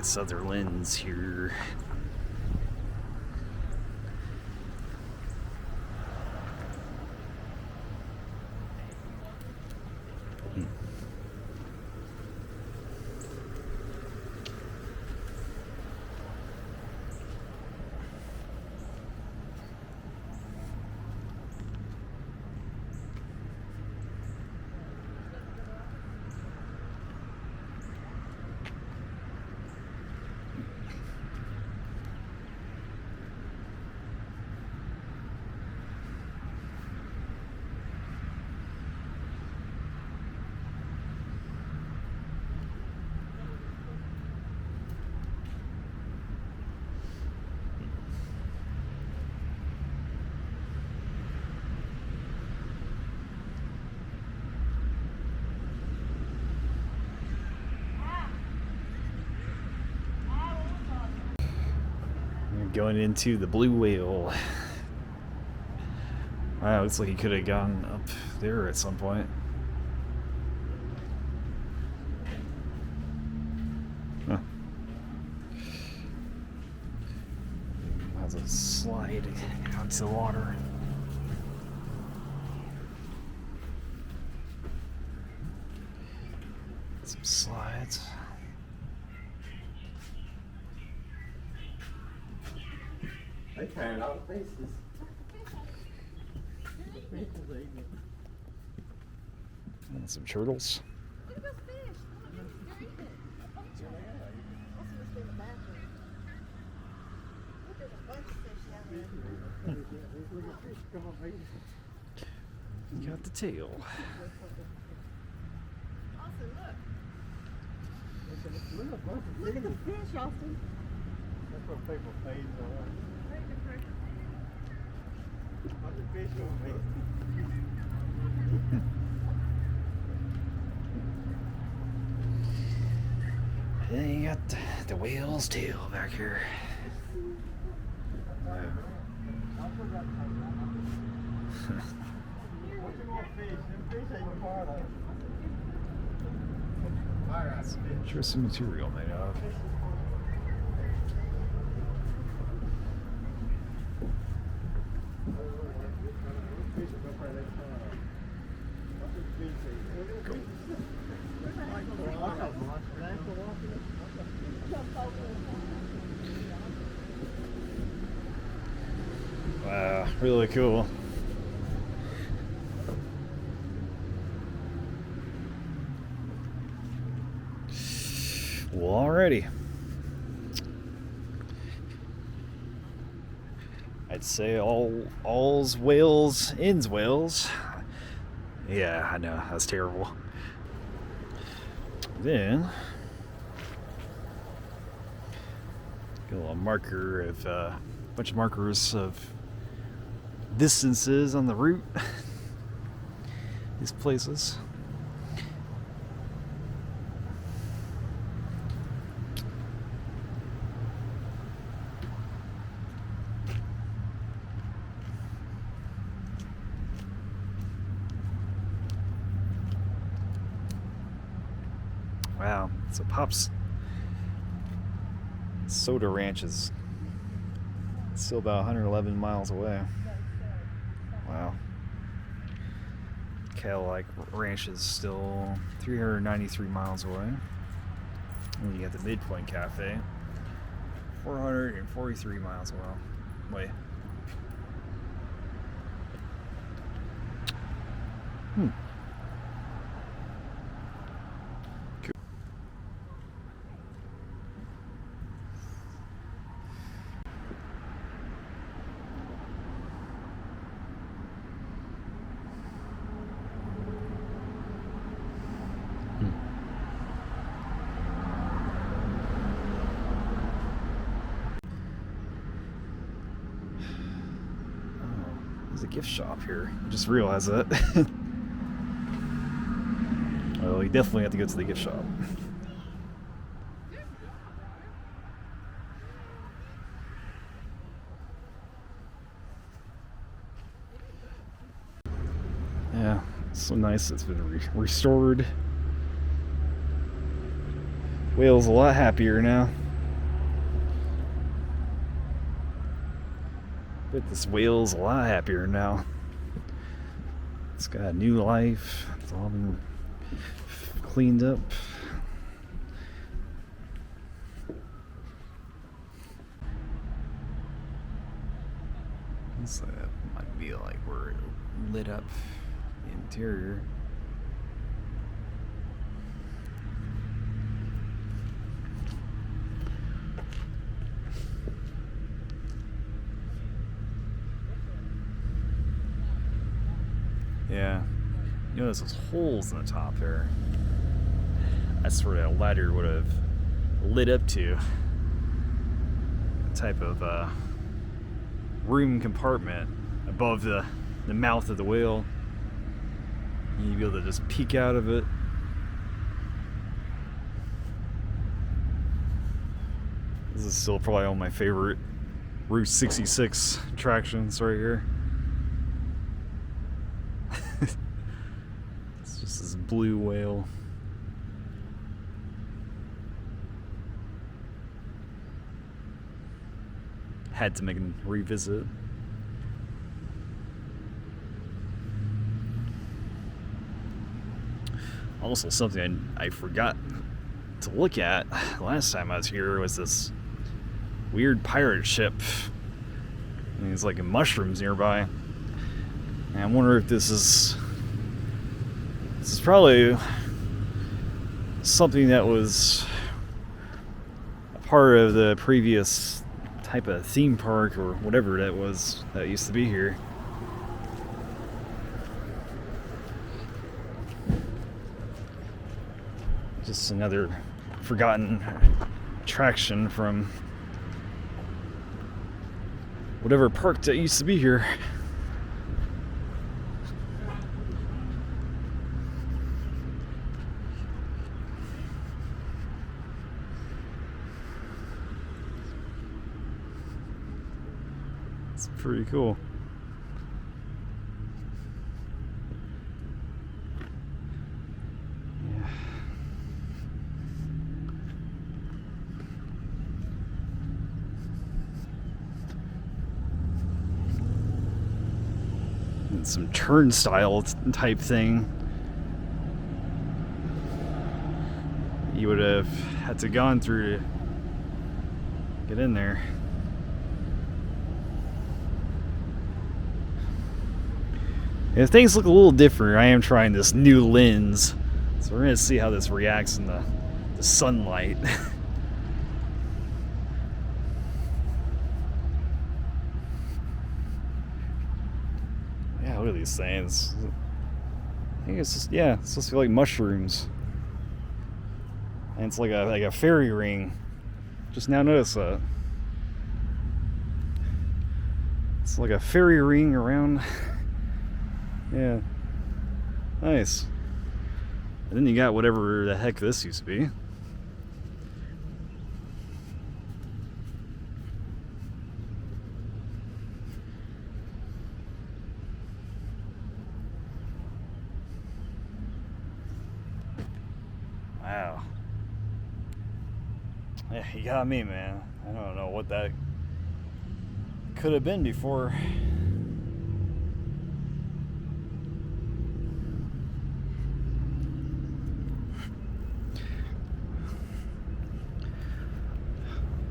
this other lens here. Going into the blue whale. Wow, looks like he could have gone up there at some point. Huh. Has a slide out to the water. Some slides. They tear all the pieces. And some turtles. You got the tail. Look at the fish, Austin. That's what people feed on the fish on me. And then you got the whale's tail back here. Interesting material made of. Wow, really cool. Well, alrighty. I'd say all's whales ends whales. Yeah, I know, that's terrible. Then got a little marker of bunch of markers of distances on the route. These places. Wow, so Pop's Soda Ranch is still about 111 miles away. Wow. Cadillac Ranch is still 393 miles away. And you got the Midpoint Cafe, 443 miles away. There's a gift shop here. I just realized that. Well, you definitely have to go to the gift shop. Yeah, it's so nice. It's been restored. Whale's a lot happier now. Bet this whale's a lot happier now. It's got a new life. It's all been cleaned up. This might be like where it lit up the interior. Yeah, you notice those holes in the top there. That's where that ladder would have lit up to. A type of room compartment above the mouth of the whale. You'd be able to just peek out of it. This is still probably one of my favorite Route 66 attractions right here. It's just this blue whale. Had to make a revisit. Also, something I forgot to look at last time I was here was this weird pirate ship. I mean, it's like mushrooms nearby. And I wonder if this is probably something that was a part of the previous type of theme park or whatever that was that used to be here. Just another forgotten attraction from whatever park that used to be here. It's pretty cool. Some turnstile type thing. You would have had to gone through to get in there. Yeah, things look a little different. I am trying this new lens, so we're gonna see how this reacts in the sunlight. Look at these things. I think it's just, yeah, it's supposed to be like mushrooms. And it's like a fairy ring. Just now noticed that. It's like a fairy ring around. Yeah. Nice. And then you got whatever the heck this used to be. Wow. Yeah, you got me, man. I don't know what that could have been before.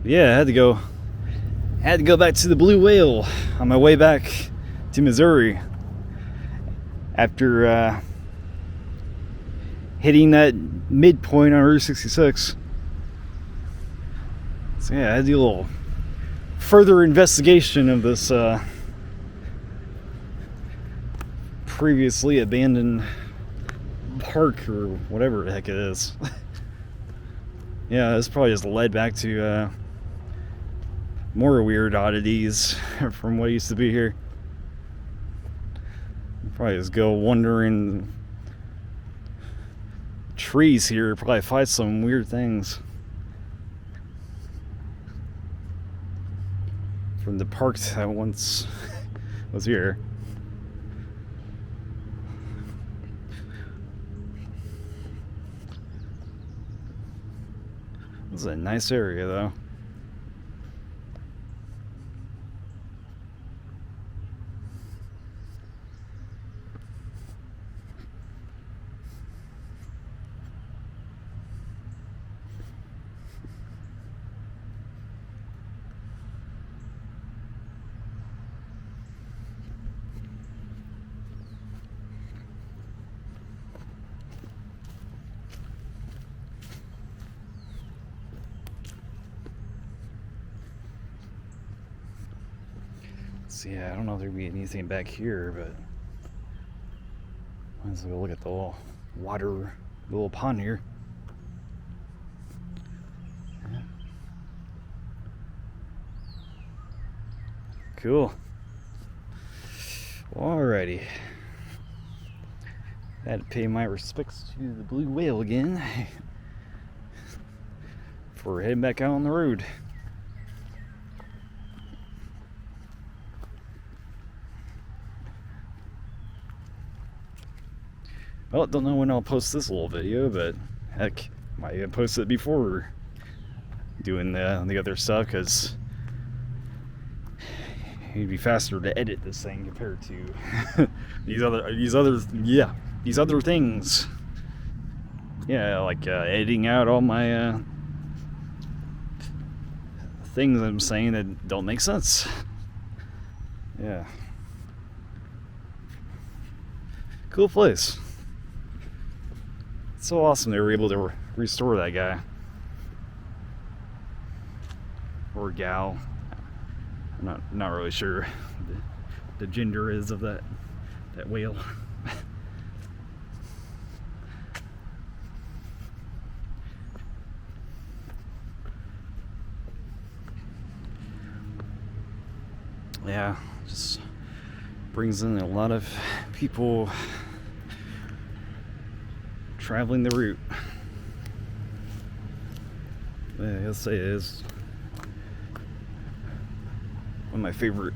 Yeah, I had to go back to the Blue Whale on my way back to Missouri after hitting that midpoint on Route 66. So yeah, I had to do a little further investigation of this previously abandoned park or whatever the heck it is. Yeah, this probably just led back to more weird oddities from what used to be here. Probably just go wandering trees here, probably find some weird things from the park that once was here. This is a nice area though. So yeah, I don't know if there'd be anything back here, but let's go look at the little water, the little pond here. Yeah. Cool. Alrighty. I had to pay my respects to the blue whale again before heading back out on the road. Well, don't know when I'll post this little video, but heck, might even post it before doing the other stuff, because it'd be faster to edit this thing compared to these other things. Yeah, like editing out all my things I'm saying that don't make sense. Yeah. Cool place. It's so awesome they were able to restore that guy. Or gal. I'm not really sure the gender is of that whale. Yeah, just brings in a lot of people traveling the route. Yeah, I'll say it is one of my favorite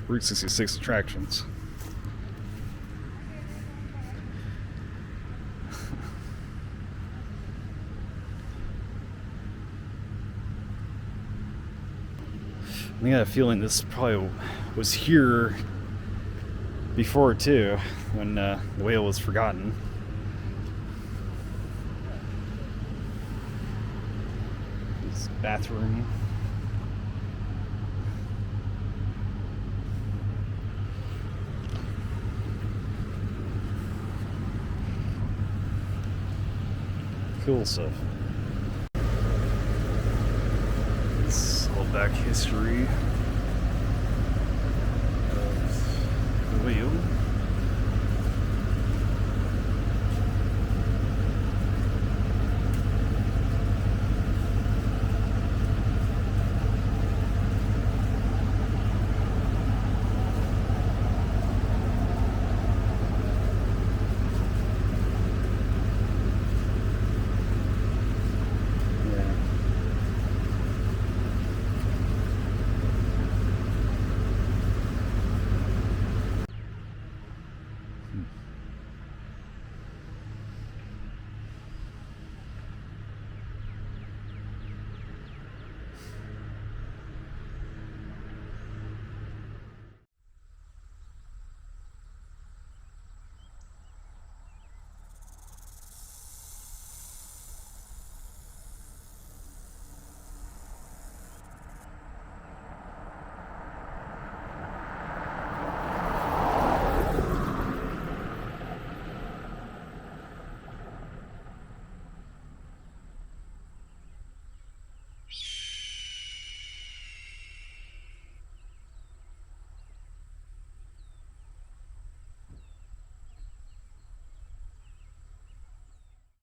Route 66 attractions. I got a feeling this probably was here before too, when the whale was forgotten. This bathroom. Cool stuff. It's all back history of the whale.